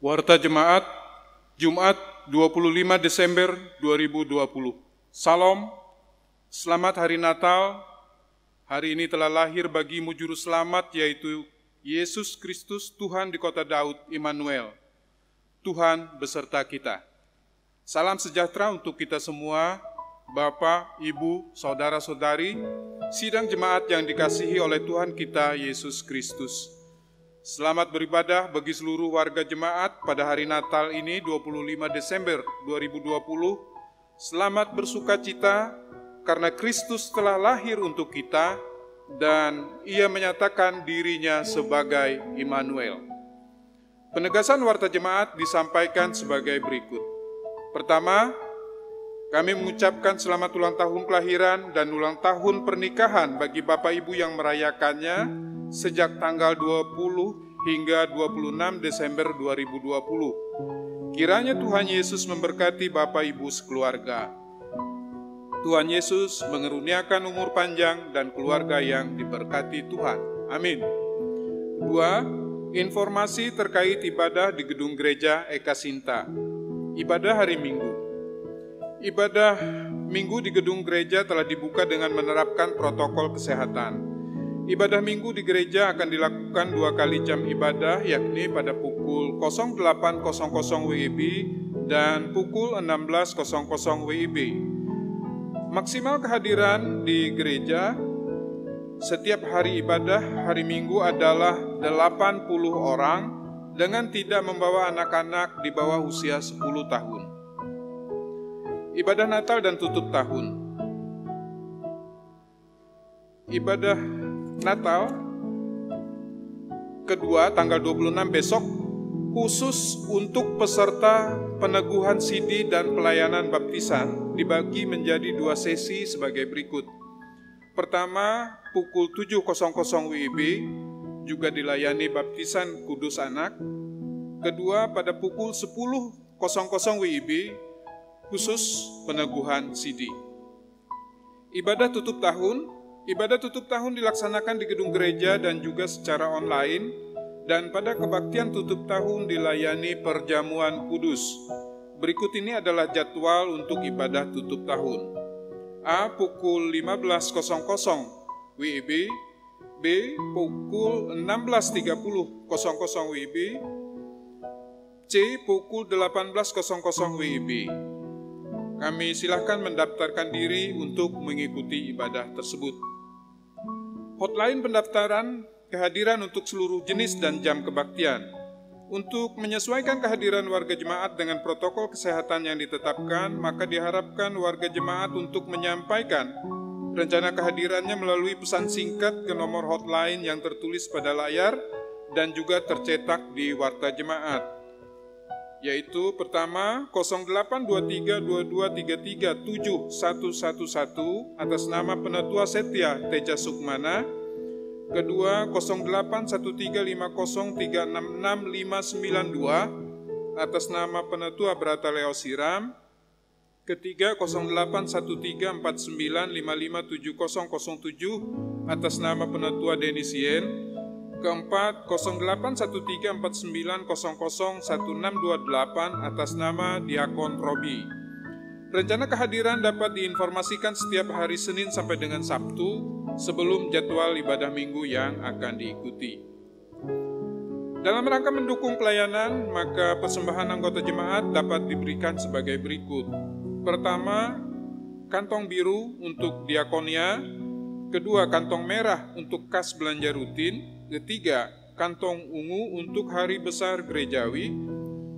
Warta Jemaat, Jumat 25 Desember 2020. Salam, selamat hari Natal. Hari ini telah lahir bagimu Juru Selamat, yaitu Yesus Kristus, Tuhan di kota Daud, Immanuel. Tuhan beserta kita. Salam sejahtera untuk kita semua, Bapak, Ibu, Saudara-saudari, sidang jemaat yang dikasihi oleh Tuhan kita, Yesus Kristus. Selamat beribadah bagi seluruh warga jemaat pada hari Natal ini 25 Desember 2020. Selamat bersuka cita karena Kristus telah lahir untuk kita dan Ia menyatakan dirinya sebagai Immanuel. Penegasan warta jemaat disampaikan sebagai berikut. Pertama, kami mengucapkan selamat ulang tahun kelahiran dan ulang tahun pernikahan bagi Bapak Ibu yang merayakannya sejak tanggal 20 hingga 26 Desember 2020. Kiranya Tuhan Yesus memberkati Bapak Ibu sekeluarga. Tuhan Yesus mengeruniakan umur panjang dan keluarga yang diberkati Tuhan. Amin. 2. Informasi terkait ibadah di Gedung Gereja Eka Sinta. Ibadah hari Minggu. Ibadah Minggu di gedung gereja telah dibuka dengan menerapkan protokol kesehatan. Ibadah Minggu di gereja akan dilakukan 2 kali jam ibadah, yakni pada pukul 08.00 WIB dan pukul 16.00 WIB. Maksimal kehadiran di gereja setiap hari ibadah hari Minggu adalah 80 orang dengan tidak membawa anak-anak di bawah usia 10 tahun. Ibadah Natal dan tutup tahun. Ibadah Natal kedua tanggal 26 besok khusus untuk peserta peneguhan sidi dan pelayanan baptisan dibagi menjadi 2 sesi sebagai berikut. Pertama, pukul 7.00 WIB juga dilayani baptisan kudus anak. Kedua, pada pukul 10.00 WIB khusus peneguhan sidi. Ibadah tutup tahun. Ibadah tutup tahun dilaksanakan di gedung gereja dan juga secara online, dan pada kebaktian tutup tahun dilayani perjamuan kudus. Berikut ini adalah jadwal untuk ibadah tutup tahun. A. Pukul 15.00 WIB, B. Pukul 16.30 WIB, C. Pukul 18.00 WIB. Kami silakan mendaftarkan diri untuk mengikuti ibadah tersebut. Hotline pendaftaran kehadiran untuk seluruh jenis dan jam kebaktian. Untuk menyesuaikan kehadiran warga jemaat dengan protokol kesehatan yang ditetapkan, maka diharapkan warga jemaat untuk menyampaikan rencana kehadirannya melalui pesan singkat ke nomor hotline yang tertulis pada layar dan juga tercetak di warta jemaat, yaitu pertama 082322337111 atas nama Penatua Setia Teja Sukmana, kedua 081350366592 atas nama Penatua Brata Leo Siram, ketiga 081349557007 atas nama Penatua Denis Yen, keempat 081349001628 atas nama Diakon Robi. Rencana kehadiran dapat diinformasikan setiap hari Senin sampai dengan Sabtu sebelum jadwal ibadah Minggu yang akan diikuti. Dalam rangka mendukung pelayanan, maka persembahan anggota jemaat dapat diberikan sebagai berikut. Pertama, kantong biru untuk diakonia. Kedua, kantong merah untuk kas belanja rutin. Ketiga, kantong ungu untuk hari besar gerejawi.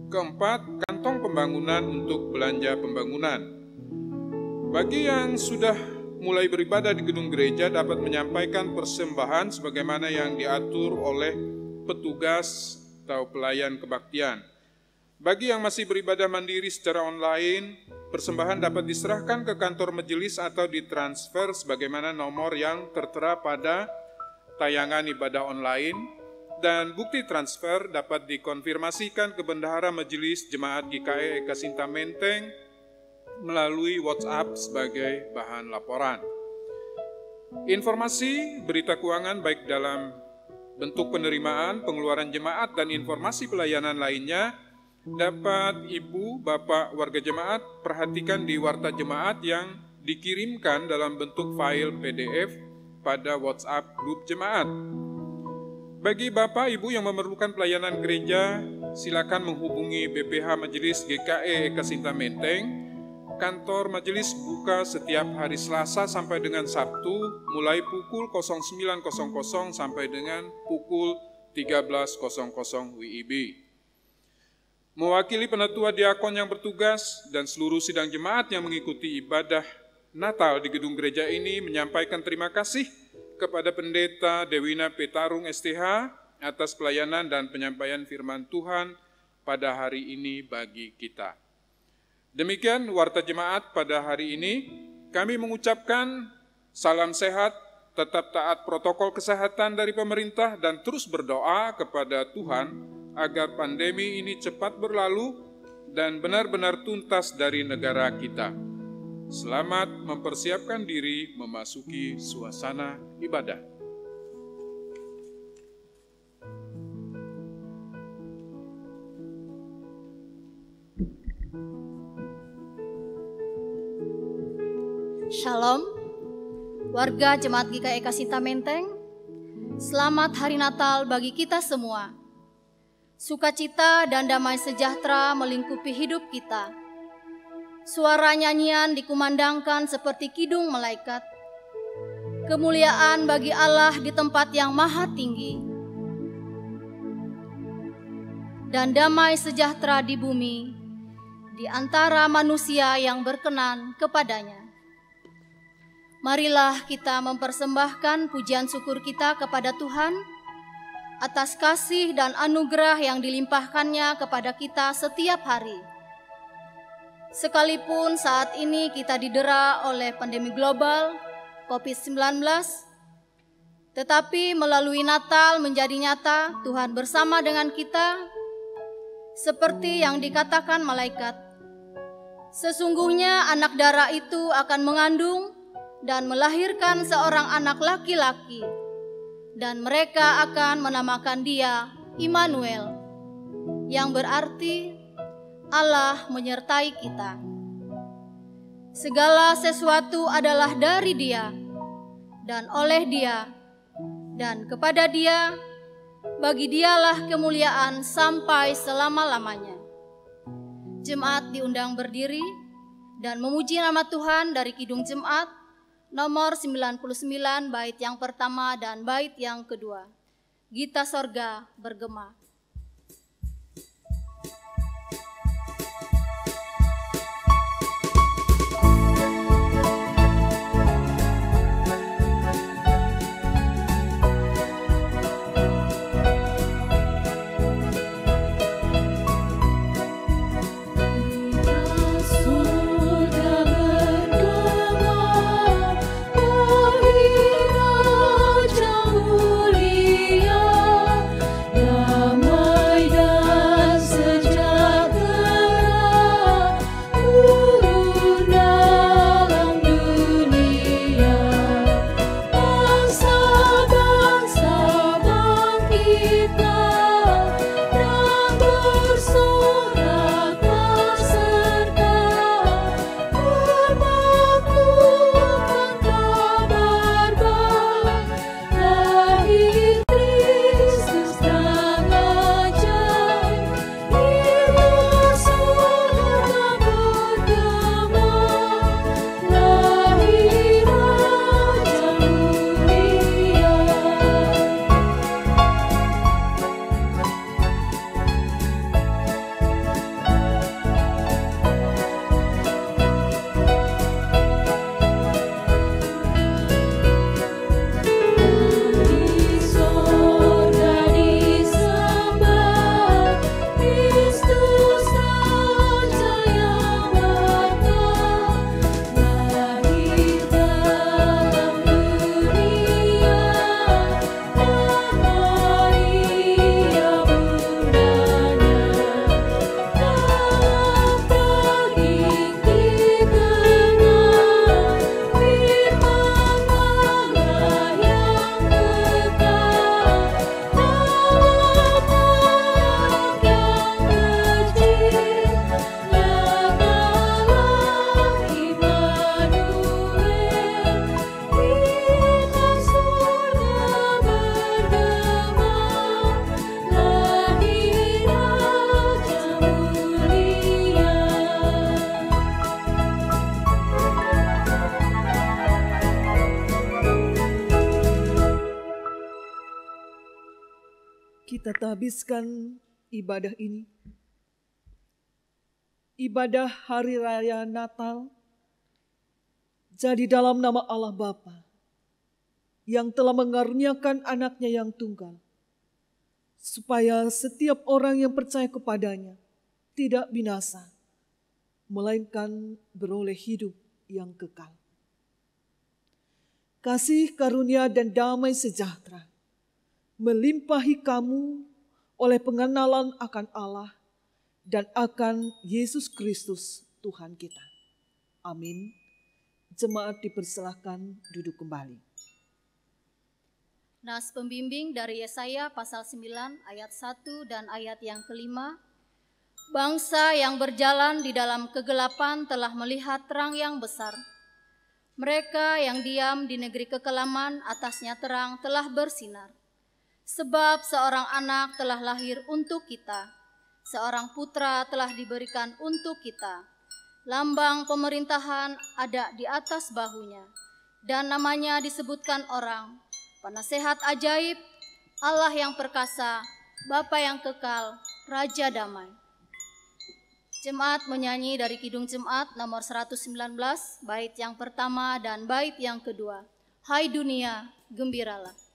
Keempat, kantong pembangunan untuk belanja pembangunan. Bagi yang sudah mulai beribadah di gedung gereja dapat menyampaikan persembahan sebagaimana yang diatur oleh petugas atau pelayan kebaktian. Bagi yang masih beribadah mandiri secara online, persembahan dapat diserahkan ke kantor majelis atau ditransfer sebagaimana nomor yang tertera pada tayangan ibadah online, dan bukti transfer dapat dikonfirmasikan ke Bendahara Majelis Jemaat GKI Eka Sinta Menteng melalui WhatsApp sebagai bahan laporan. Informasi berita keuangan baik dalam bentuk penerimaan, pengeluaran jemaat, dan informasi pelayanan lainnya Dapat Ibu, Bapak warga jemaat perhatikan di warta jemaat yang dikirimkan dalam bentuk file PDF pada WhatsApp grup jemaat. Bagi Bapak Ibu yang memerlukan pelayanan gereja, silakan menghubungi BPH Majelis GKE Ekasinta Menteng. Kantor majelis buka setiap hari Selasa sampai dengan Sabtu mulai pukul 09.00 sampai dengan pukul 13.00 WIB. Mewakili penatua diakon yang bertugas dan seluruh sidang jemaat yang mengikuti ibadah Natal di gedung gereja ini menyampaikan terima kasih kepada Pendeta Dewina Petarung STH atas pelayanan dan penyampaian firman Tuhan pada hari ini bagi kita. Demikian warta jemaat pada hari ini. Kami mengucapkan salam sehat, tetap taat protokol kesehatan dari pemerintah dan terus berdoa kepada Tuhan agar pandemi ini cepat berlalu dan benar-benar tuntas dari negara kita. Selamat mempersiapkan diri memasuki suasana ibadah. Shalom, warga Jemaat GKE Ekasinta Menteng. Selamat Hari Natal bagi kita semua. Sukacita dan damai sejahtera melingkupi hidup kita. Suara nyanyian dikumandangkan seperti kidung malaikat. Kemuliaan bagi Allah di tempat yang maha tinggi. Dan damai sejahtera di bumi, di antara manusia yang berkenan kepadanya. Marilah kita mempersembahkan pujian syukur kita kepada Tuhan atas kasih dan anugerah yang dilimpahkannya kepada kita setiap hari. Sekalipun saat ini kita didera oleh pandemi global COVID-19, tetapi melalui Natal menjadi nyata Tuhan bersama dengan kita, seperti yang dikatakan malaikat. Sesungguhnya anak darah itu akan mengandung dan melahirkan seorang anak laki-laki, dan mereka akan menamakan dia Immanuel, yang berarti Allah menyertai kita. Segala sesuatu adalah dari Dia, dan oleh Dia, dan kepada Dia. Bagi Dialah kemuliaan sampai selama-lamanya. Jemaat diundang berdiri dan memuji nama Tuhan dari Kidung Jemaat nomor 99 bait yang pertama dan bait yang kedua. Gita Sorga bergema. Damai kita habiskan ibadah ini, ibadah Hari Raya Natal, jadi dalam nama Allah Bapa yang telah mengaruniakan anaknya yang tunggal, supaya setiap orang yang percaya kepadanya tidak binasa, melainkan beroleh hidup yang kekal. Kasih karunia dan damai sejahtera melimpahi kamu oleh pengenalan akan Allah dan akan Yesus Kristus Tuhan kita. Amin. Jemaat dipersilahkan duduk kembali. Nas pembimbing dari Yesaya pasal 9 ayat 1 dan ayat yang kelima. Bangsa yang berjalan di dalam kegelapan telah melihat terang yang besar. Mereka yang diam di negeri kekelaman, atasnya terang telah bersinar. Sebab seorang anak telah lahir untuk kita, seorang putra telah diberikan untuk kita. Lambang pemerintahan ada di atas bahunya, dan namanya disebutkan orang, Penasehat ajaib, Allah yang perkasa, Bapa yang kekal, Raja damai. Jemaat menyanyi dari Kidung Jemaat nomor 119, bait yang pertama dan bait yang kedua. Hai dunia, gembiralah.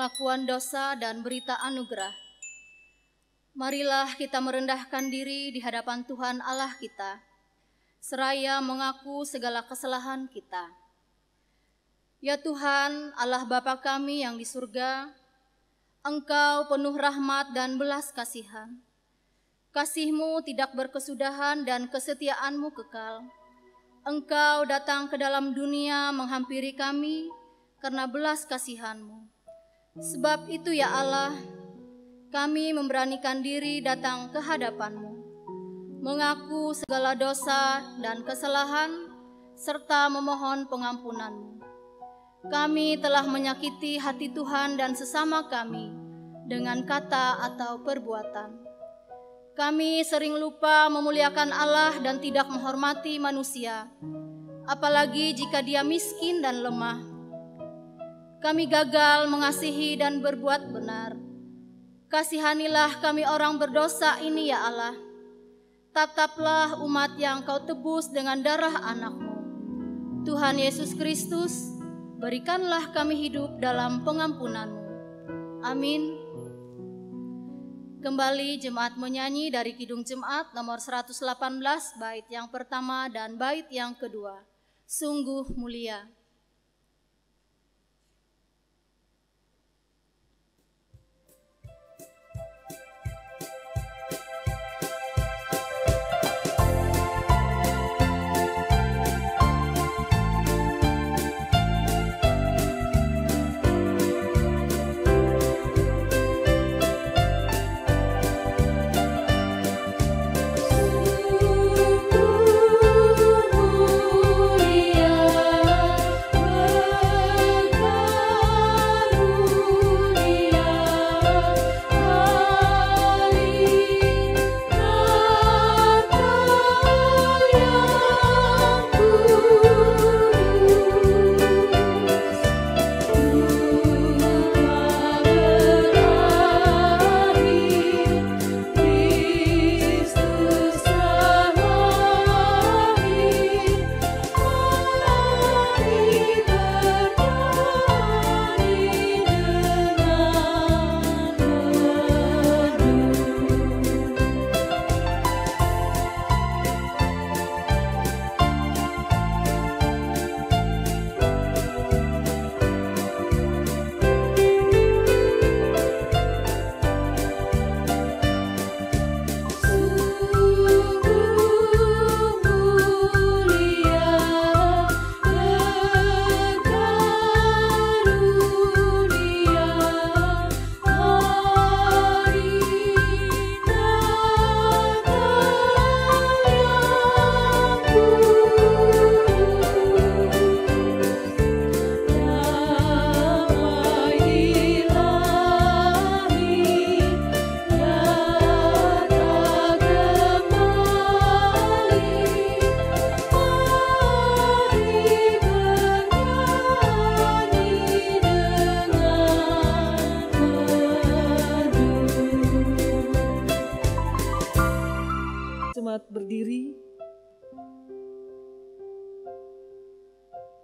Pengakuan dosa dan berita anugerah. Marilah kita merendahkan diri di hadapan Tuhan Allah kita, seraya mengaku segala kesalahan kita. Ya Tuhan, Allah Bapa kami yang di surga, Engkau penuh rahmat dan belas kasihan. Kasih-Mu tidak berkesudahan dan kesetiaan-Mu kekal. Engkau datang ke dalam dunia menghampiri kami karena belas kasihan-Mu. Sebab itu ya Allah, kami memberanikan diri datang ke hadapan-Mu, mengaku segala dosa dan kesalahan, serta memohon pengampunan-Mu. Kami telah menyakiti hati Tuhan dan sesama kami dengan kata atau perbuatan. Kami sering lupa memuliakan Allah dan tidak menghormati manusia, apalagi jika dia miskin dan lemah. Kami gagal mengasihi dan berbuat benar. Kasihanilah kami orang berdosa ini ya Allah. Tataplah umat yang Kau tebus dengan darah anak-Mu. Tuhan Yesus Kristus, berikanlah kami hidup dalam pengampunan-Mu. Amin. Kembali jemaat menyanyi dari Kidung Jemaat nomor 118, bait yang pertama dan bait yang kedua. Sungguh mulia. Mulia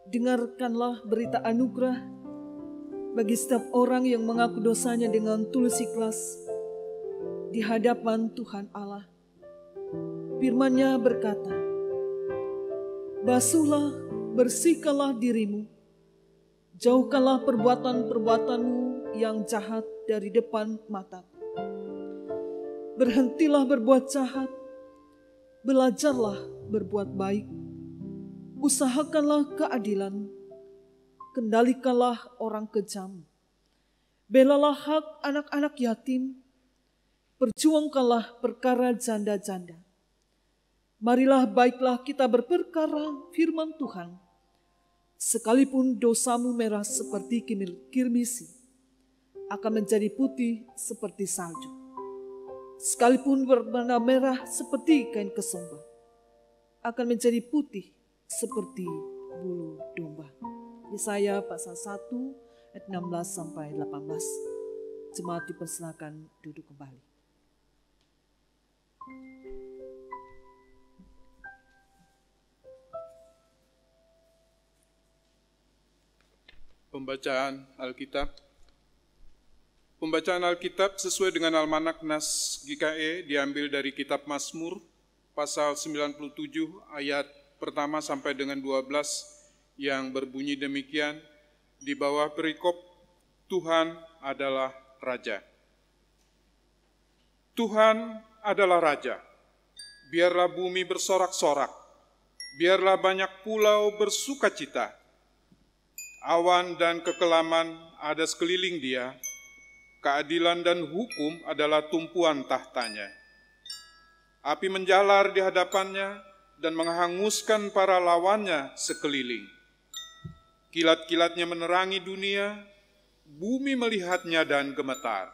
dengarkanlah berita anugerah bagi setiap orang yang mengaku dosanya dengan tulus ikhlas di hadapan Tuhan Allah. Firman-Nya berkata, "Basuhlah, bersihkanlah dirimu, jauhkanlah perbuatan-perbuatanmu yang jahat dari depan mataku. Berhentilah berbuat jahat, belajarlah berbuat baik, usahakanlah keadilan, kendalikanlah orang kejam, belalah hak anak-anak yatim, perjuangkanlah perkara janda-janda. Marilah baiklah kita berperkara firman Tuhan, sekalipun dosamu merah seperti kirmisi, akan menjadi putih seperti salju. Sekalipun berwarna merah seperti kain kesumba, akan menjadi putih seperti bulu domba." Yesaya pasal 1 ayat 16 sampai 18. Jemaat dipersilakan duduk kembali. Pembacaan Alkitab. Pembacaan Alkitab sesuai dengan Almanak Nas GKE diambil dari kitab Mazmur pasal 97 ayat pertama sampai dengan 12 yang berbunyi demikian di bawah perikop Tuhan adalah Raja. Tuhan adalah Raja, biarlah bumi bersorak-sorak, biarlah banyak pulau bersukacita. Awan dan kekelaman ada sekeliling Dia, keadilan dan hukum adalah tumpuan tahtanya. Api menjalar di hadapannya dan menghanguskan para lawannya sekeliling. Kilat-kilatnya menerangi dunia, bumi melihatnya dan gemetar.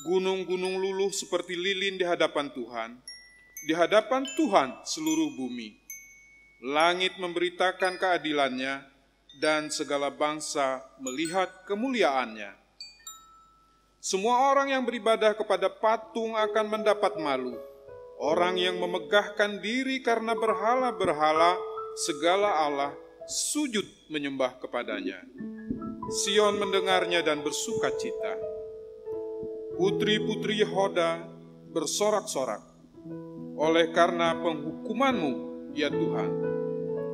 Gunung-gunung luluh seperti lilin di hadapan Tuhan seluruh bumi. Langit memberitakan keadilannya, dan segala bangsa melihat kemuliaannya. Semua orang yang beribadah kepada patung akan mendapat malu. Orang yang memegahkan diri karena berhala-berhala, segala Allah sujud menyembah kepadanya. Sion mendengarnya dan bersukacita. Putri-putri Yehuda bersorak-sorak oleh karena penghukuman-Mu, ya Tuhan.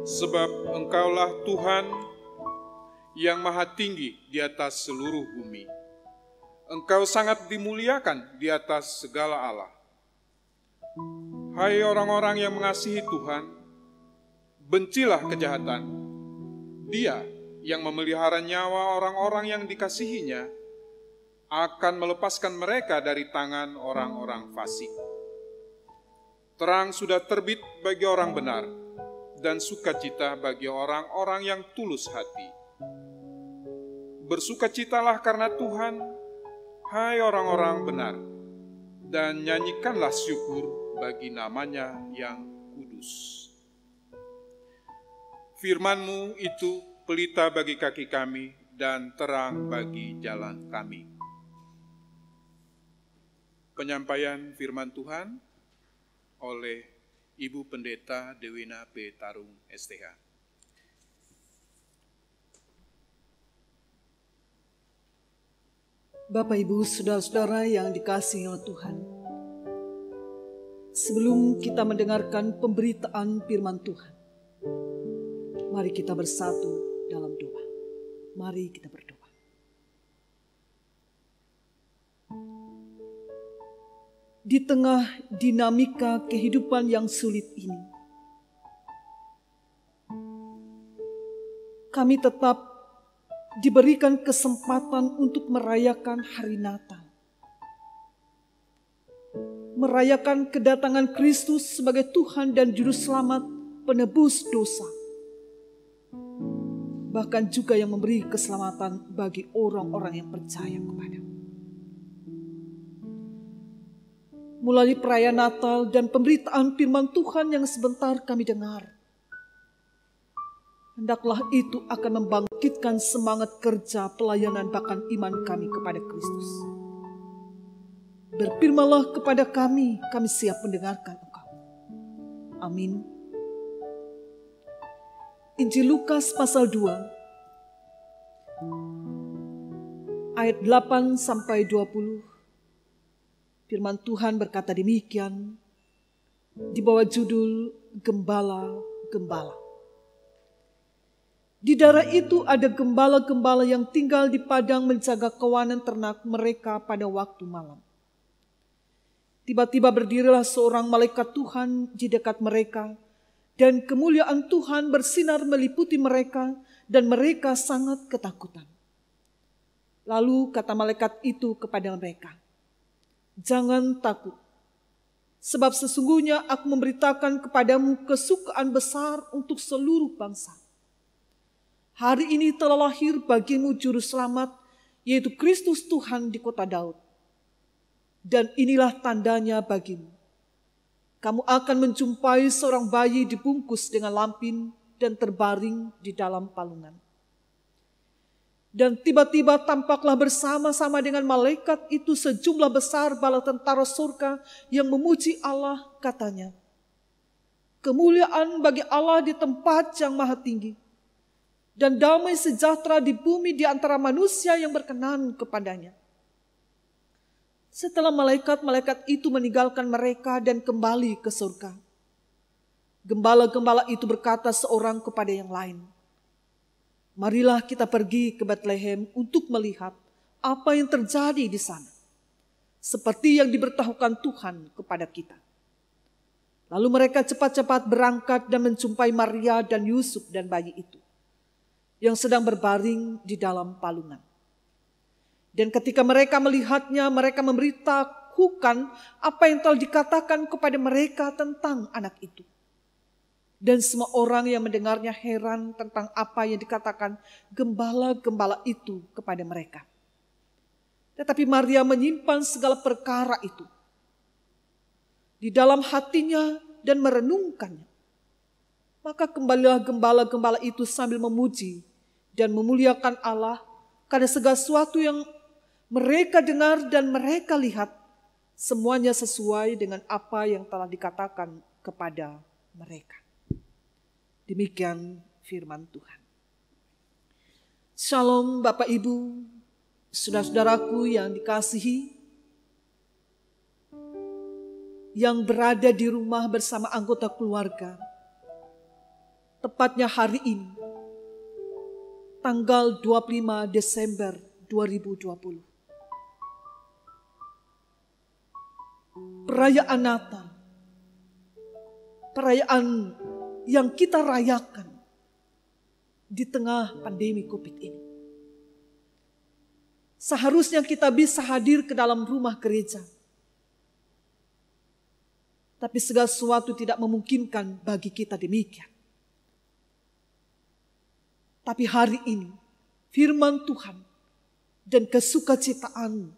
Sebab Engkaulah Tuhan yang maha tinggi di atas seluruh bumi. Engkau sangat dimuliakan di atas segala Allah. Hai orang-orang yang mengasihi Tuhan, bencilah kejahatan. Dia yang memelihara nyawa orang-orang yang dikasihinya akan melepaskan mereka dari tangan orang-orang fasik. Terang sudah terbit bagi orang benar, dan sukacita bagi orang-orang yang tulus hati. Bersukacitalah karena Tuhan, hai orang-orang benar, dan nyanyikanlah syukur bagi namanya yang kudus. Firman-Mu itu pelita bagi kaki kami dan terang bagi jalan kami. Penyampaian firman Tuhan oleh Ibu Pendeta Dewina P. Tarung, STH. Bapak, Ibu, saudara-saudara yang dikasihi oleh Tuhan, sebelum kita mendengarkan pemberitaan firman Tuhan, mari kita bersatu dalam doa. Mari kita berdoa. Di tengah dinamika kehidupan yang sulit ini, kami tetap diberikan kesempatan untuk merayakan hari Natal. Merayakan kedatangan Kristus sebagai Tuhan dan Juru Selamat penebus dosa. Bahkan juga yang memberi keselamatan bagi orang-orang yang percaya kepada-Mu. Melalui perayaan Natal dan pemberitaan firman Tuhan yang sebentar kami dengar, hendaklah itu akan membangkitkan semangat kerja, pelayanan, bahkan iman kami kepada Kristus. Berfirmanlah kepada kami siap mendengarkan Engkau. Amin. Injil Lukas pasal 2 ayat 8 sampai 20. Firman Tuhan berkata demikian di bawah judul Gembala-Gembala. Di daerah itu ada gembala-gembala yang tinggal di padang menjaga kawanan ternak mereka pada waktu malam. Tiba-tiba berdirilah seorang malaikat Tuhan di dekat mereka, dan kemuliaan Tuhan bersinar meliputi mereka, dan mereka sangat ketakutan. Lalu kata malaikat itu kepada mereka, "Jangan takut, sebab sesungguhnya aku memberitakan kepadamu kesukaan besar untuk seluruh bangsa. Hari ini telah lahir bagimu juru selamat, yaitu Kristus Tuhan di kota Daud. Dan inilah tandanya bagimu. Kamu akan menjumpai seorang bayi dibungkus dengan lampin dan terbaring di dalam palungan." Dan tiba-tiba tampaklah bersama-sama dengan malaikat itu sejumlah besar bala tentara surga yang memuji Allah, katanya, "Kemuliaan bagi Allah di tempat yang maha tinggi, dan damai sejahtera di bumi di antara manusia yang berkenan kepadanya." Setelah malaikat-malaikat itu meninggalkan mereka dan kembali ke surga, gembala-gembala itu berkata seorang kepada yang lain, "Marilah kita pergi ke Betlehem untuk melihat apa yang terjadi di sana, seperti yang diberitahukan Tuhan kepada kita." Lalu mereka cepat-cepat berangkat dan menjumpai Maria dan Yusuf dan bayi itu, yang sedang berbaring di dalam palungan. Dan ketika mereka melihatnya, mereka memberitahukan apa yang telah dikatakan kepada mereka tentang anak itu. Dan semua orang yang mendengarnya heran tentang apa yang dikatakan gembala-gembala itu kepada mereka. Tetapi Maria menyimpan segala perkara itu di dalam hatinya dan merenungkannya. Maka kembalilah gembala-gembala itu sambil memuji dan memuliakan Allah karena segala sesuatu yang mereka dengar dan mereka lihat, semuanya sesuai dengan apa yang telah dikatakan kepada mereka. Demikian firman Tuhan. Shalom Bapak Ibu, saudara-saudaraku yang dikasihi, yang berada di rumah bersama anggota keluarga. Tepatnya hari ini, tanggal 25 Desember 2020. Perayaan Natal, perayaan yang kita rayakan di tengah pandemi COVID ini. Seharusnya kita bisa hadir ke dalam rumah gereja, tapi segala sesuatu tidak memungkinkan bagi kita demikian. Tapi hari ini, firman Tuhan dan kesukacitaan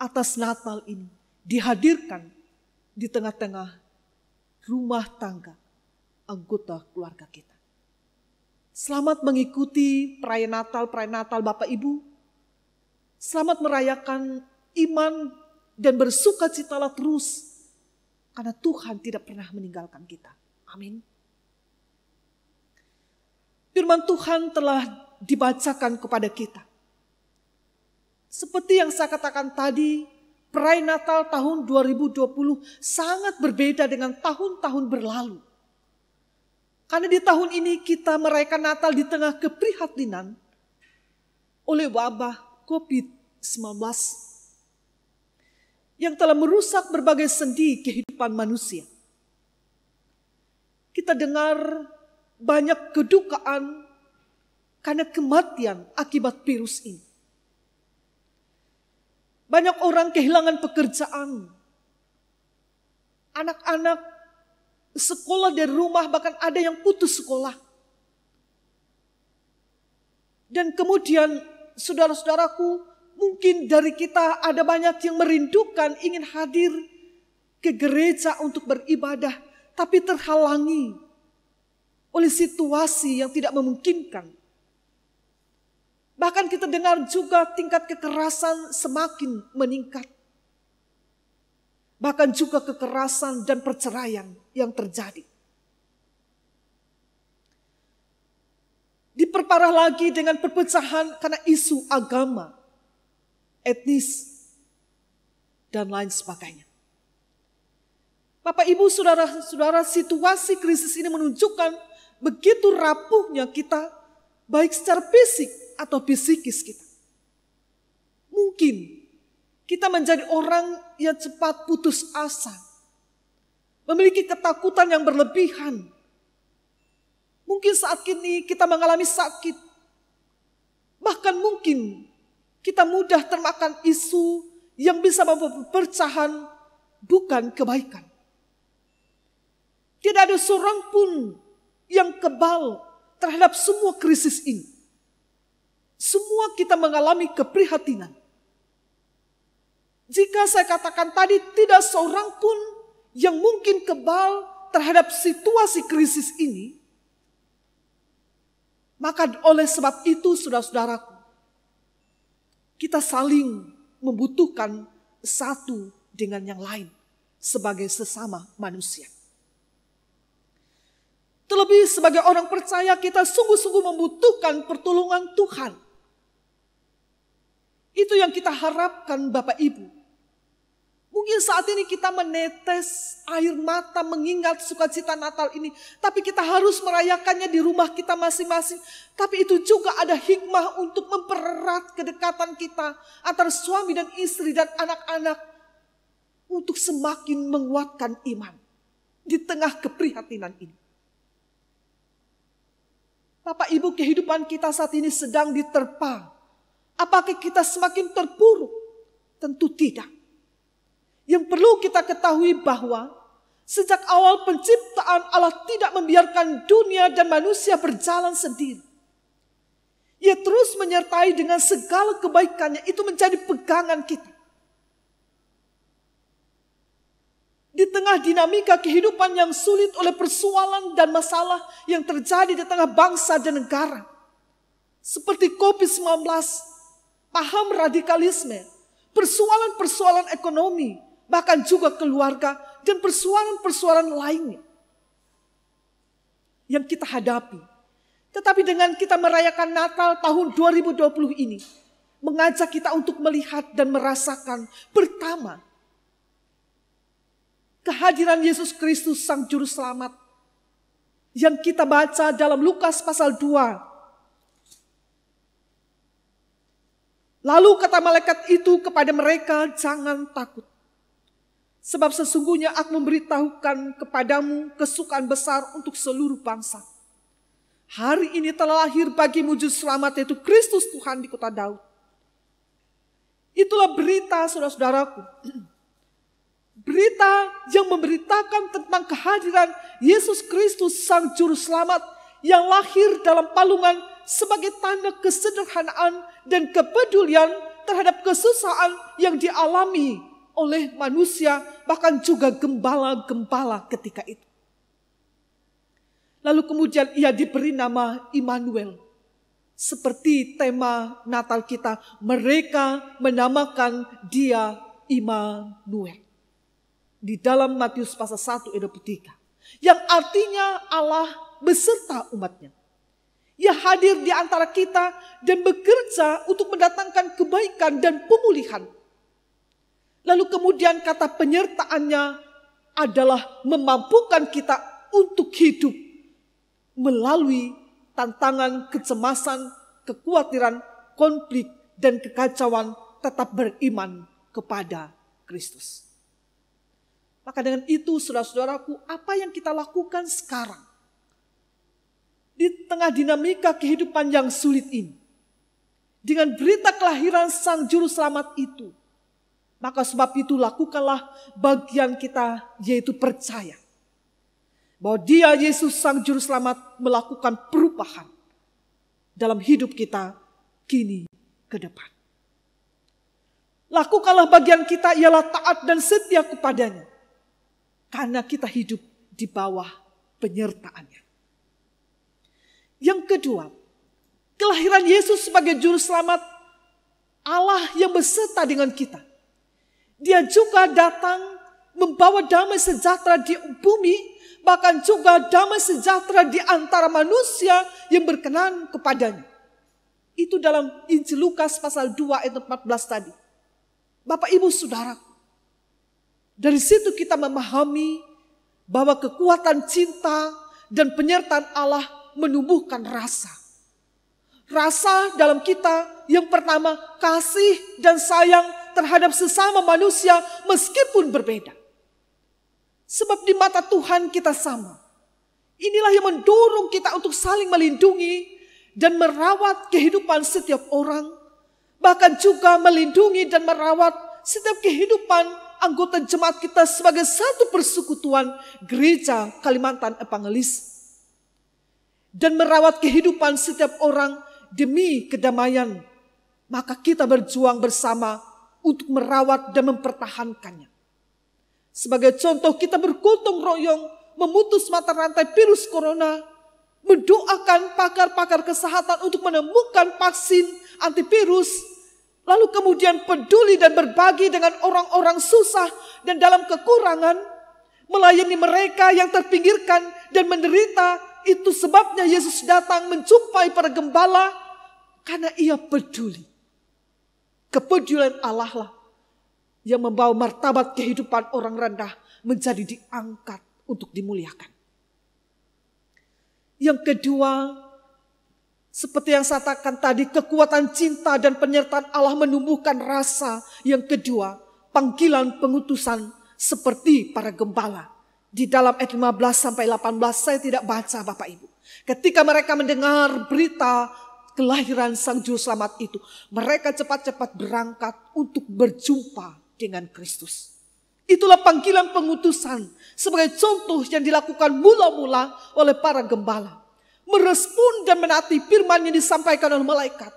atas Natal ini dihadirkan di tengah-tengah rumah tangga anggota keluarga kita. Selamat mengikuti perayaan Natal Bapak Ibu. Selamat merayakan iman dan bersukacitalah terus, karena Tuhan tidak pernah meninggalkan kita. Amin. Firman Tuhan telah dibacakan kepada kita. Seperti yang saya katakan tadi, perayaan Natal tahun 2020 sangat berbeda dengan tahun-tahun berlalu. Karena di tahun ini kita merayakan Natal di tengah keprihatinan oleh wabah COVID-19 yang telah merusak berbagai sendi kehidupan manusia. Kita dengar banyak kedukaan karena kematian akibat virus ini. Banyak orang kehilangan pekerjaan. Anak-anak sekolah dari rumah, bahkan ada yang putus sekolah. Dan kemudian saudara-saudaraku, mungkin dari kita ada banyak yang merindukan ingin hadir ke gereja untuk beribadah, tapi terhalangi oleh situasi yang tidak memungkinkan. Bahkan kita dengar juga tingkat kekerasan semakin meningkat. Bahkan juga kekerasan dan perceraian yang terjadi. diperparah lagi dengan perpecahan karena isu agama, etnis, dan lain sebagainya. Bapak, Ibu, saudara-saudara, situasi krisis ini menunjukkan begitu rapuhnya kita, baik secara fisik atau psikis kita. Mungkin kita menjadi orang yang cepat putus asa, memiliki ketakutan yang berlebihan. Mungkin saat ini kita mengalami sakit, bahkan mungkin kita mudah termakan isu yang bisa membawa perpecahan, bukan kebaikan. Tidak ada seorang pun yang kebal terhadap semua krisis ini. Semua kita mengalami keprihatinan. Jika saya katakan tadi tidak seorang pun yang mungkin kebal terhadap situasi krisis ini, maka oleh sebab itu, saudara-saudaraku, kita saling membutuhkan satu dengan yang lain sebagai sesama manusia. Terlebih sebagai orang percaya, kita sungguh-sungguh membutuhkan pertolongan Tuhan. Itu yang kita harapkan, Bapak Ibu. Mungkin saat ini kita menetes air mata mengingat sukacita Natal ini, tapi kita harus merayakannya di rumah kita masing-masing. Tapi itu juga ada hikmah untuk mempererat kedekatan kita antara suami dan istri dan anak-anak, untuk semakin menguatkan iman di tengah keprihatinan ini. Bapak Ibu, kehidupan kita saat ini sedang diterpa. Apakah kita semakin terpuruk? Tentu tidak. Yang perlu kita ketahui bahwa sejak awal penciptaan, Allah tidak membiarkan dunia dan manusia berjalan sendiri. Ia terus menyertai dengan segala kebaikannya, itu menjadi pegangan kita. Di tengah dinamika kehidupan yang sulit oleh persoalan dan masalah yang terjadi di tengah bangsa dan negara, seperti COVID-19, paham radikalisme, persoalan-persoalan ekonomi, bahkan juga keluarga, dan persoalan-persoalan lainnya yang kita hadapi. Tetapi dengan kita merayakan Natal tahun 2020 ini, mengajak kita untuk melihat dan merasakan pertama, kehadiran Yesus Kristus Sang Juru Selamat yang kita baca dalam Lukas pasal 2. Lalu kata malaikat itu kepada mereka, jangan takut. Sebab sesungguhnya aku memberitahukan kepadamu kesukaan besar untuk seluruh bangsa. Hari ini telah lahir bagimu juru selamat, yaitu Kristus Tuhan di kota Daud. Itulah berita, saudara-saudaraku. Berita yang memberitakan tentang kehadiran Yesus Kristus Sang Juru Selamat yang lahir dalam palungan sebagai tanda kesederhanaan dan kepedulian terhadap kesusahan yang dialami oleh manusia, bahkan juga gembala-gembala ketika itu. Lalu kemudian ia diberi nama Immanuel. Seperti tema Natal kita, mereka menamakan dia Immanuel. Di dalam Matius pasal 1 ayat 23. Yang artinya Allah beserta umatnya. Ia hadir di antara kita dan bekerja untuk mendatangkan kebaikan dan pemulihan. Lalu kemudian kata penyertaannya adalah memampukan kita untuk hidup melalui tantangan, kecemasan, kekhawatiran, konflik, dan kekacauan, tetap beriman kepada Kristus. Maka dengan itu, saudara-saudaraku, apa yang kita lakukan sekarang di tengah dinamika kehidupan yang sulit ini, dengan berita kelahiran Sang Juru Selamat itu, maka sebab itu lakukanlah bagian kita, yaitu percaya bahwa dia, Yesus Sang Juru Selamat, melakukan perubahan dalam hidup kita kini ke depan. Lakukanlah bagian kita, ialah taat dan setia kepadanya, karena kita hidup di bawah penyertaannya. Yang kedua, kelahiran Yesus sebagai Juru Selamat, Allah yang beserta dengan kita. Dia juga datang membawa damai sejahtera di bumi, bahkan juga damai sejahtera di antara manusia yang berkenan kepadanya. Itu dalam Injil Lukas pasal 2 ayat 14 tadi. Bapak Ibu Saudara, dari situ kita memahami bahwa kekuatan cinta dan penyertaan Allah menumbuhkan rasa. Rasa dalam kita yang pertama, kasih dan sayang terhadap sesama manusia meskipun berbeda. Sebab di mata Tuhan kita sama. Inilah yang mendorong kita untuk saling melindungi dan merawat kehidupan setiap orang. Bahkan juga melindungi dan merawat setiap kehidupan anggota jemaat kita sebagai satu persekutuan Gereja Kalimantan Evangelis. Dan merawat kehidupan setiap orang demi kedamaian. Maka kita berjuang bersama untuk merawat dan mempertahankannya. Sebagai contoh, kita bergotong royong memutus mata rantai virus corona, mendoakan pakar-pakar kesehatan untuk menemukan vaksin antivirus, lalu kemudian peduli dan berbagi dengan orang-orang susah dan dalam kekurangan, melayani mereka yang terpinggirkan dan menderita. Itu sebabnya Yesus datang menjumpai para gembala, karena ia peduli. Kepedulian Allah lah yang membawa martabat kehidupan orang rendah menjadi diangkat untuk dimuliakan. Yang kedua, seperti yang saya katakan tadi, kekuatan cinta dan penyertaan Allah menumbuhkan rasa. Yang kedua, panggilan pengutusan seperti para gembala. Di dalam ayat 15 sampai 18 saya tidak baca Bapak Ibu. Ketika mereka mendengar berita kelahiran Sang Juru Selamat itu, mereka cepat-cepat berangkat untuk berjumpa dengan Kristus. Itulah panggilan pengutusan sebagai contoh yang dilakukan mula-mula oleh para gembala. Merespon dan menaati firman yang disampaikan oleh malaikat.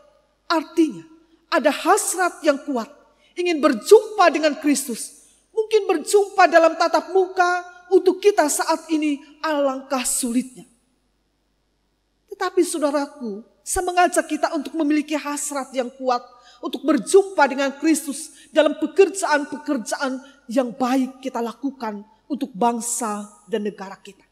Artinya ada hasrat yang kuat, ingin berjumpa dengan Kristus. Mungkin berjumpa dalam tatap muka untuk kita saat ini alangkah sulitnya. Tetapi saudaraku, saya mengajak kita untuk memiliki hasrat yang kuat untuk berjumpa dengan Kristus dalam pekerjaan-pekerjaan yang baik kita lakukan untuk bangsa dan negara kita.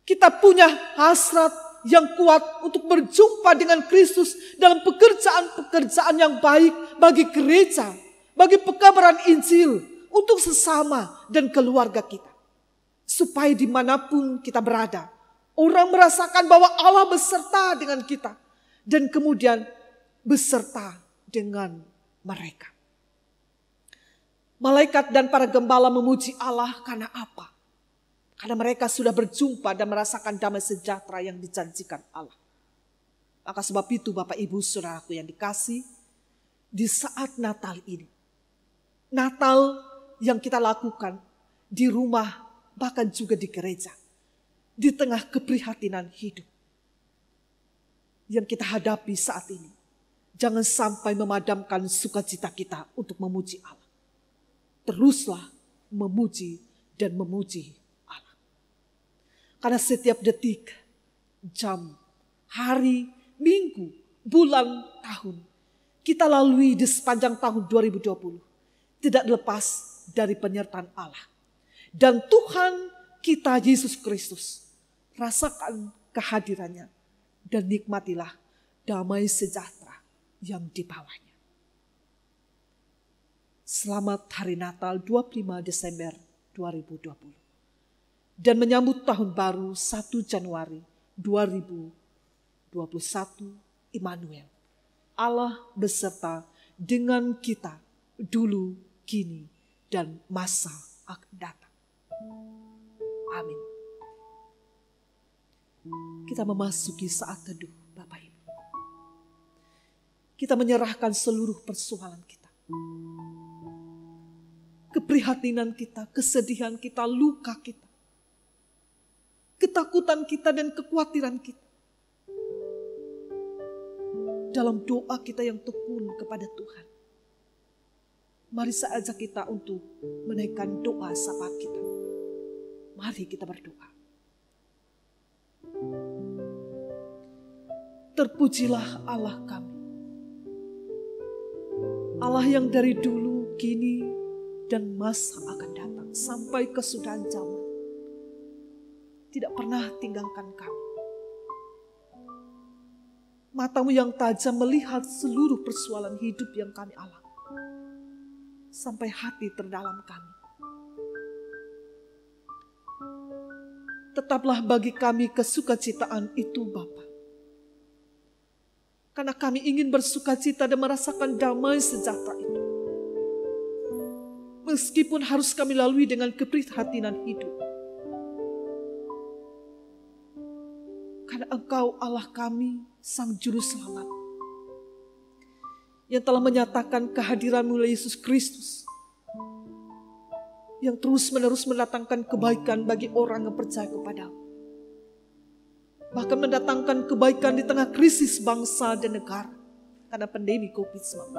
Kita punya hasrat yang kuat untuk berjumpa dengan Kristus dalam pekerjaan-pekerjaan yang baik bagi gereja, bagi pekabaran Injil, untuk sesama dan keluarga kita. Supaya dimanapun kita berada, orang merasakan bahwa Allah beserta dengan kita. Dan kemudian beserta dengan mereka. Malaikat dan para gembala memuji Allah karena apa? Karena mereka sudah berjumpa dan merasakan damai sejahtera yang dijanjikan Allah. Maka sebab itu Bapak Ibu Saudaraku yang dikasih, di saat Natal ini, Natal yang kita lakukan di rumah, bahkan juga di gereja, di tengah keprihatinan hidup yang kita hadapi saat ini, jangan sampai memadamkan sukacita kita untuk memuji Allah. Teruslah memuji dan memuji Allah. Karena setiap detik, jam, hari, minggu, bulan, tahun kita lalui di sepanjang tahun 2020 tidak lepas dari penyertaan Allah. Dan Tuhan kita Yesus Kristus, rasakan kehadirannya dan nikmatilah damai sejahtera yang dibawanya. Selamat Hari Natal 25 Desember 2020. Dan menyambut tahun baru 1 Januari 2021, Immanuel. Allah beserta dengan kita dulu, kini, dan masa akan datang. Amin. Kita memasuki saat teduh Bapak Ibu. Kita menyerahkan seluruh persoalan kita. Keprihatinan kita, kesedihan kita, luka kita. Ketakutan kita dan kekhawatiran kita. Dalam doa kita yang tekun kepada Tuhan. Mari saya ajak kita untuk menaikkan doa syafaat kita. Mari kita berdoa. Terpujilah Allah kami. Allah yang dari dulu, kini, dan masa akan datang. sampai kesudahan zaman tidak pernah tinggalkan kami. Matamu yang tajam melihat seluruh persoalan hidup yang kami alami, sampai hati terdalam kami. Tetaplah bagi kami kesukacitaan itu, Bapa. Karena kami ingin bersukacita dan merasakan damai sejahtera itu. Meskipun harus kami lalui dengan keprihatinan hidup. Karena Engkau Allah kami, Sang Juru Selamat, yang telah menyatakan kehadiran-Mu Yesus Kristus, yang terus-menerus mendatangkan kebaikan bagi orang yang percaya kepada-Mu. Bahkan mendatangkan kebaikan di tengah krisis bangsa dan negara karena pandemi COVID-19.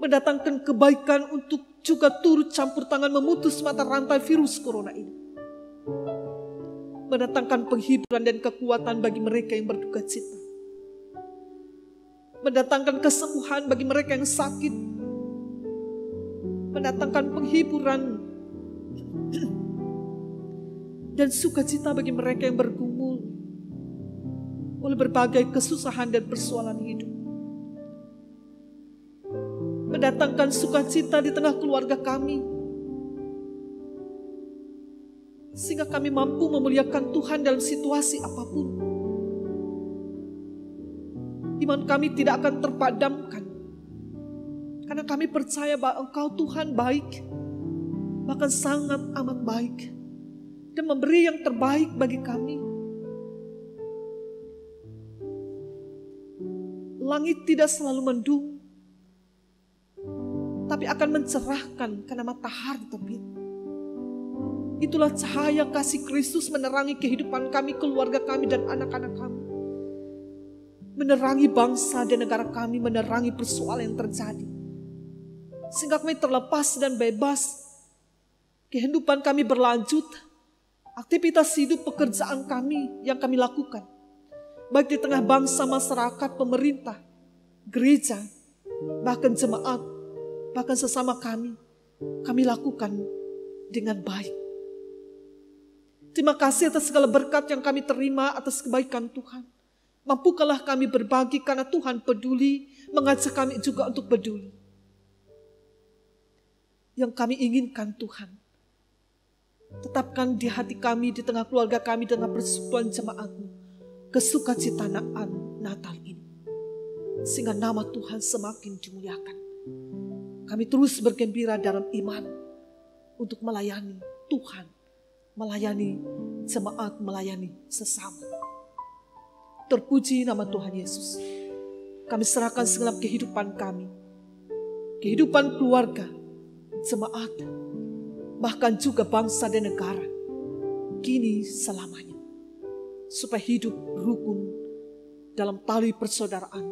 Mendatangkan kebaikan untuk juga turut campur tangan memutus mata rantai virus corona ini. Mendatangkan penghiburan dan kekuatan bagi mereka yang berduka cita. Mendatangkan kesembuhan bagi mereka yang sakit. Mendatangkan penghiburan dan sukacita bagi mereka yang bergumul oleh berbagai kesusahan dan persoalan hidup. Mendatangkan sukacita di tengah keluarga kami, sehingga kami mampu memuliakan Tuhan dalam situasi apapun. Iman kami tidak akan terpadamkan, karena kami percaya bahwa Engkau Tuhan baik, bahkan sangat amat baik, dan memberi yang terbaik bagi kami. Langit tidak selalu mendung, tapi akan mencerahkan karena matahari terbit. Itulah cahaya kasih Kristus menerangi kehidupan kami, keluarga kami, dan anak-anak kami. Menerangi bangsa dan negara kami, menerangi persoalan yang terjadi. Sehingga kami terlepas dan bebas. Kehidupan kami berlanjut. Aktivitas hidup pekerjaan kami yang kami lakukan, baik di tengah bangsa, masyarakat, pemerintah, gereja, bahkan jemaat, bahkan sesama kami lakukan dengan baik. Terima kasih atas segala berkat yang kami terima atas kebaikan Tuhan. Mampukanlah kami berbagi karena Tuhan peduli, mengajak kami juga untuk peduli. Yang kami inginkan Tuhan, tetapkan di hati kami, di tengah keluarga kami dengan persekutuan jemaat-Mu, kesukacitaan Natal ini. Sehingga nama Tuhan semakin dimuliakan. Kami terus bergembira dalam iman untuk melayani Tuhan, melayani jemaat, melayani sesama. Terpuji nama Tuhan Yesus. Kami serahkan segenap kehidupan kami, kehidupan keluarga, jemaat, bahkan juga bangsa dan negara, kini selamanya, supaya hidup rukun dalam tali persaudaraan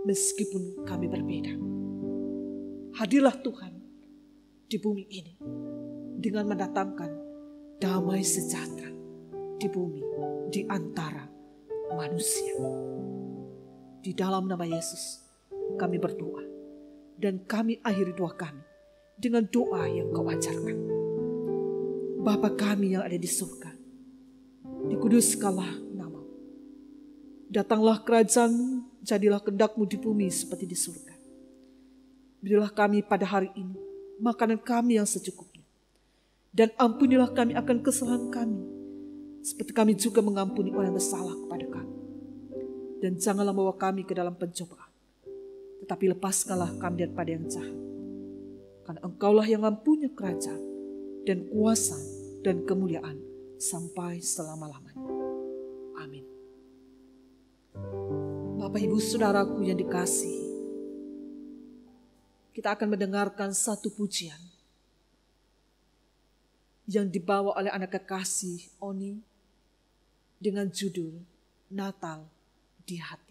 meskipun kami berbeda. Hadirlah Tuhan di bumi ini dengan mendatangkan damai sejahtera di bumi, di antara manusia. Di dalam nama Yesus kami berdoa, dan kami akhiri doa kami dengan doa yang Kau ajarkan. Bapa kami yang ada di surga, dikuduskanlah nama-Mu. Datanglah kerajaan-Mu, jadilah kehendak-Mu di bumi seperti di surga. Berilah kami pada hari ini makanan kami yang secukupnya. Dan ampunilah kami akan kesalahan kami, seperti kami juga mengampuni orang yang bersalah kepada kami. Dan janganlah membawa kami ke dalam pencobaan, tetapi lepaskanlah kami daripada yang jahat. Karena Engkaulah yang mempunyai kerajaan dan kuasa dan kemuliaan sampai selama-lamanya. Amin. Bapak, Ibu, Saudaraku yang dikasihi, kita akan mendengarkan satu pujian yang dibawa oleh anak kekasih Oni dengan judul Natal di Hati.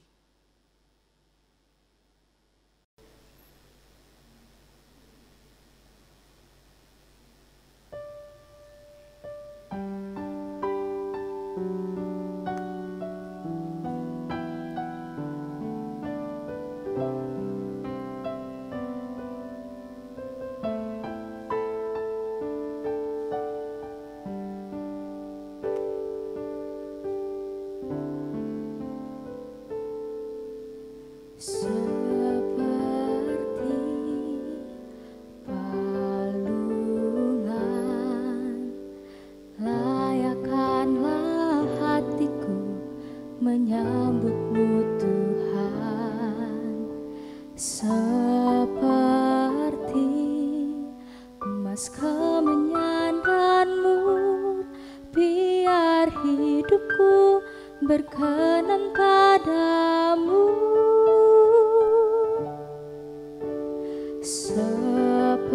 seperti emas kemenyan dan mur, biar hidupku berkenan padamu. Seperti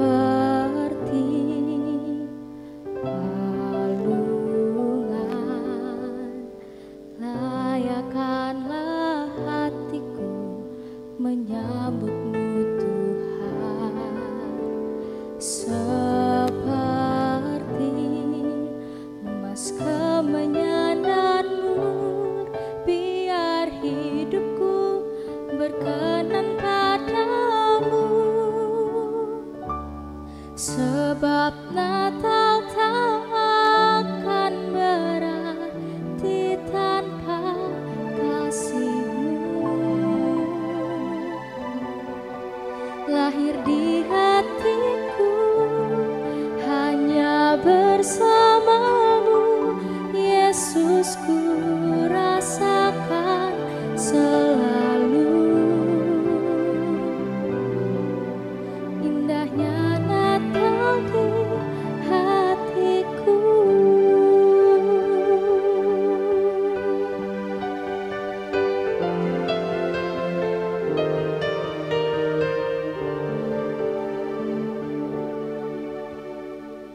palungan, layakkanlah hatiku menyambutmu Tuhan. Seperti emas kemenyan dan mur, biar hidupku berkenan padamu. Sebab Natal tak akan berarti tanpa kasih-Mu. Lahir di hatiku hanya bersama-Mu, Yesus, ku rasakan selalu. Indahnya Natal di hatiku.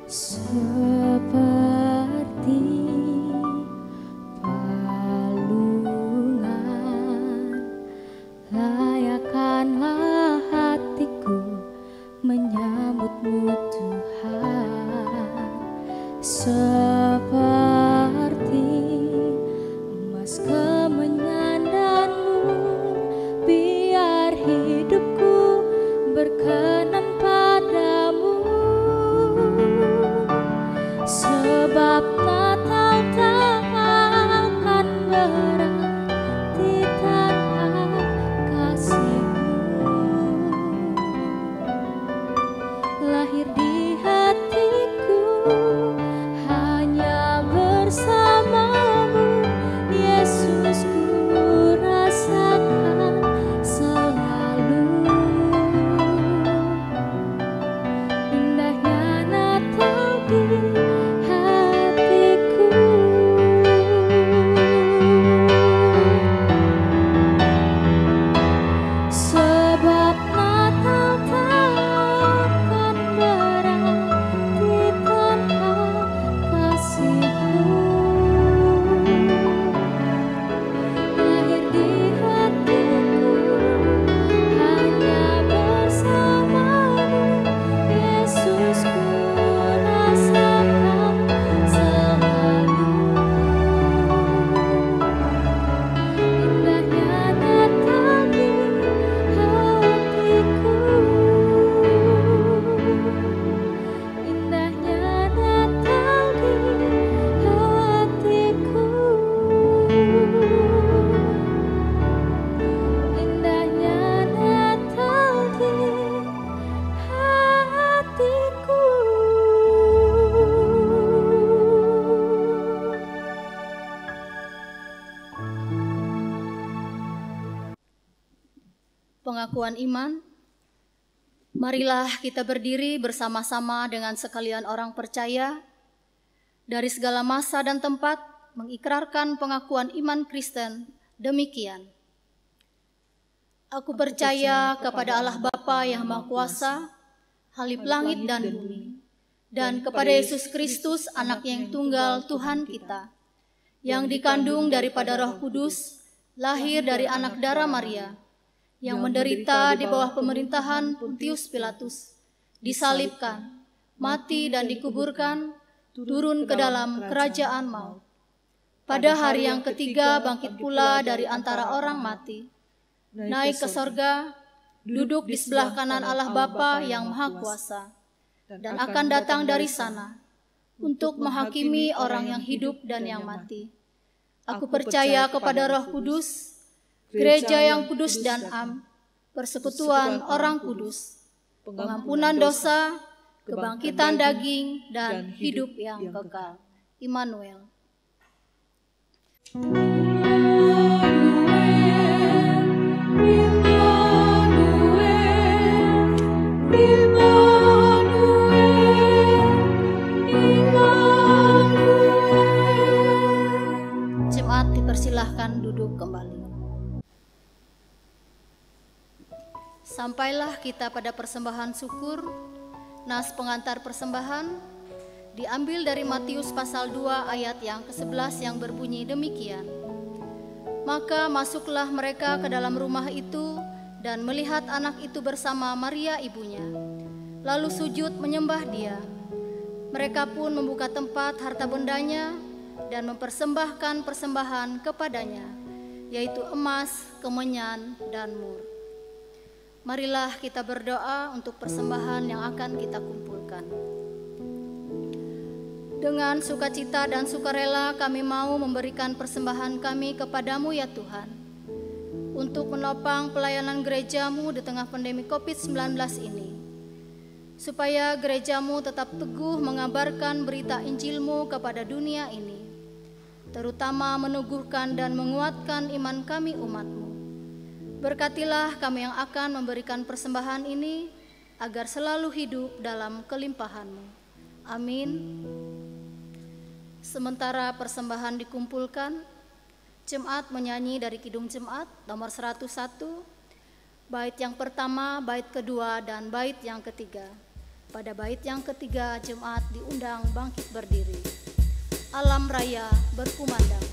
Seperti palungan, layakkanlah hatiku menyambut-Mu Tuhan. Seperti emas kemenyan dan mur, biar hidupku berkenan padamu. Sebab Natal tak akan berarti tanpa kasih-Mu. Lahir di hatiku hanya bersama-Mu, Yesus, ku rasakan selalu. Indahnya Natal di hatiku. Sebab Natal takkan berarti tanpa kasih-Mu. Lahir di hatiku hanya bersama-Mu, Yesus, ku rasakan selalu. Indahnya Natal di hatiku. Indahnya Natal di hatiku. Indahnya Natal di hatiku. Pengakuan iman. Marilah kita berdiri bersama-sama dengan sekalian orang percaya dari segala masa dan tempat mengikrarkan pengakuan iman Kristen demikian. Aku percaya kepada Allah Bapa yang Maha Kuasa, Halif langit dan bumi, dan kepada Yesus Kristus, Anak-Nya yang tunggal Tuhan kita, yang dikandung daripada Roh Kudus, lahir dari anak darah Maria, yang menderita di bawah pemerintahan Pontius Pilatus, disalibkan, mati dan dikuburkan, turun ke dalam kerajaan maut. Pada hari yang ketiga bangkit pula dari antara orang mati, naik ke sorga, duduk di sebelah kanan Allah Bapa yang Maha Kuasa, dan akan datang dari sana untuk menghakimi orang yang hidup dan yang mati. Aku percaya kepada Roh Kudus, gereja yang kudus dan am, persekutuan orang kudus, pengampunan dosa, kebangkitan daging, dan hidup yang kekal. Immanuel. Immanuel, Immanuel. Sampailah kita pada persembahan syukur. Nas pengantar persembahan diambil dari Matius pasal 2 ayat yang ke-11 yang berbunyi demikian. Maka masuklah mereka ke dalam rumah itu dan melihat anak itu bersama Maria ibunya, lalu sujud menyembah dia. Mereka pun membuka tempat harta bendanya dan mempersembahkan persembahan kepadanya, yaitu emas, kemenyan, dan mur. Marilah kita berdoa untuk persembahan yang akan kita kumpulkan. Dengan sukacita dan sukarela kami mau memberikan persembahan kami kepadamu ya Tuhan, untuk menopang pelayanan gerejamu di tengah pandemi COVID-19 ini, supaya gerejamu tetap teguh mengabarkan berita Injilmu kepada dunia ini, terutama meneguhkan dan menguatkan iman kami umatmu. Berkatilah kami yang akan memberikan persembahan ini, agar selalu hidup dalam kelimpahan-Mu. Amin. Sementara persembahan dikumpulkan, jemaat menyanyi dari Kidung Jemaat nomor 101, bait yang pertama, bait kedua, dan bait yang ketiga. Pada bait yang ketiga, jemaat diundang bangkit berdiri. Alam raya berkumandang.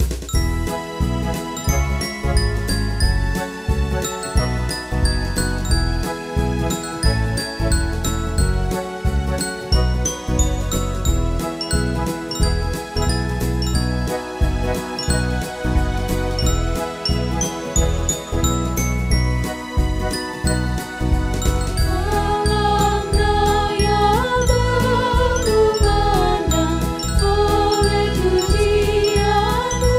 Oleh pujianmu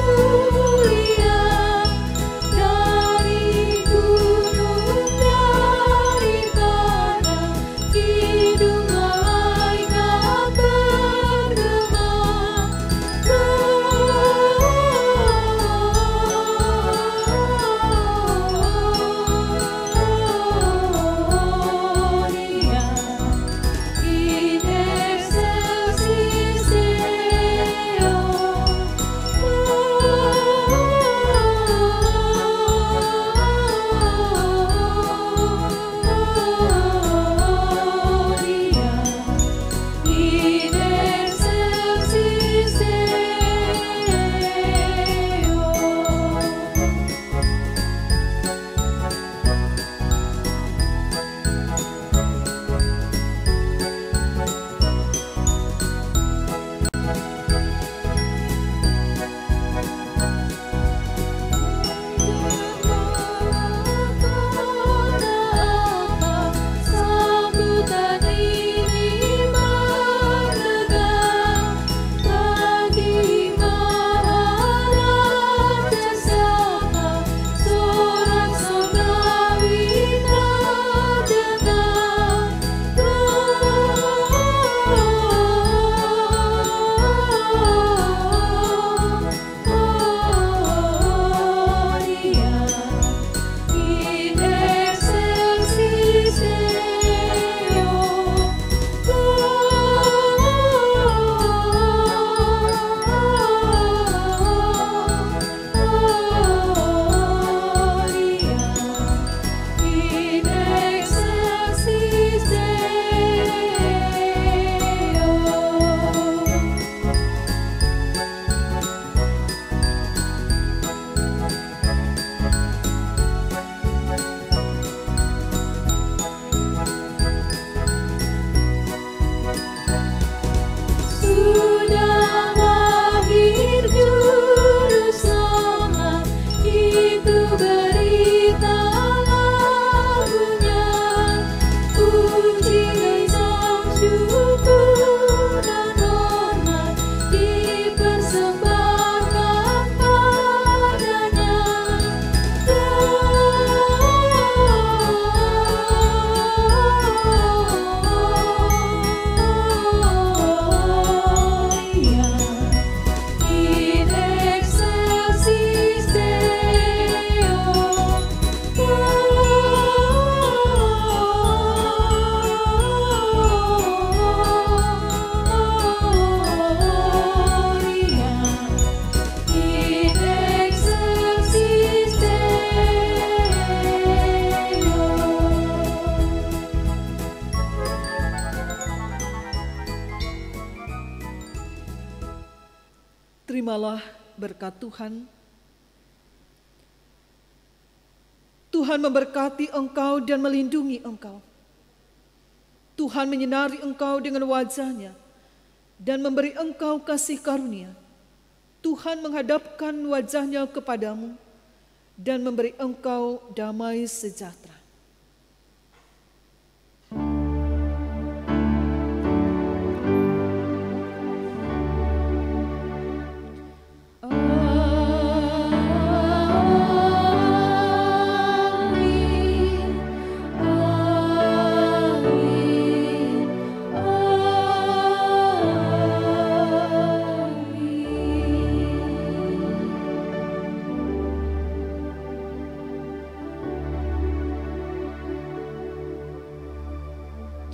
Terimalah berkat Tuhan. Tuhan memberkati engkau dan melindungi engkau. Tuhan menyinari engkau dengan wajah-Nya dan memberi engkau kasih karunia. Tuhan menghadapkan wajah-Nya kepadamu dan memberi engkau damai sejahtera.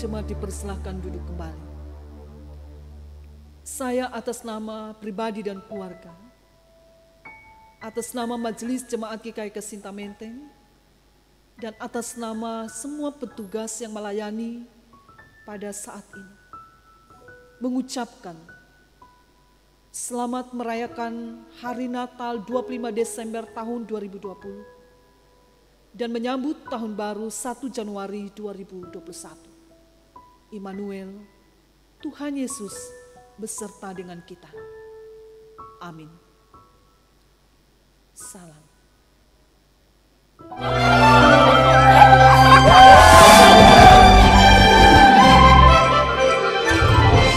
Jemaat dipersilahkan duduk kembali. Saya atas nama pribadi dan keluarga, atas nama Majelis Jemaat GKI Kesinta Menteng, dan atas nama semua petugas yang melayani pada saat ini, mengucapkan selamat merayakan Hari Natal 25 Desember tahun 2020 dan menyambut Tahun Baru 1 Januari 2021. Immanuel, Tuhan Yesus beserta dengan kita. Amin. Salam.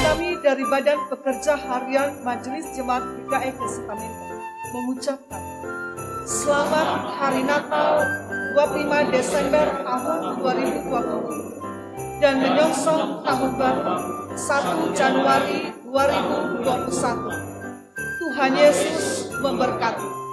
Kami dari Badan Pekerja Harian Majelis Jemaat GKI Kesinta Menteng mengucapkan selamat Hari Natal 25 Desember tahun 2020. Dan menyongsong Tahun Baru 1 Januari 2021. Tuhan Yesus memberkati.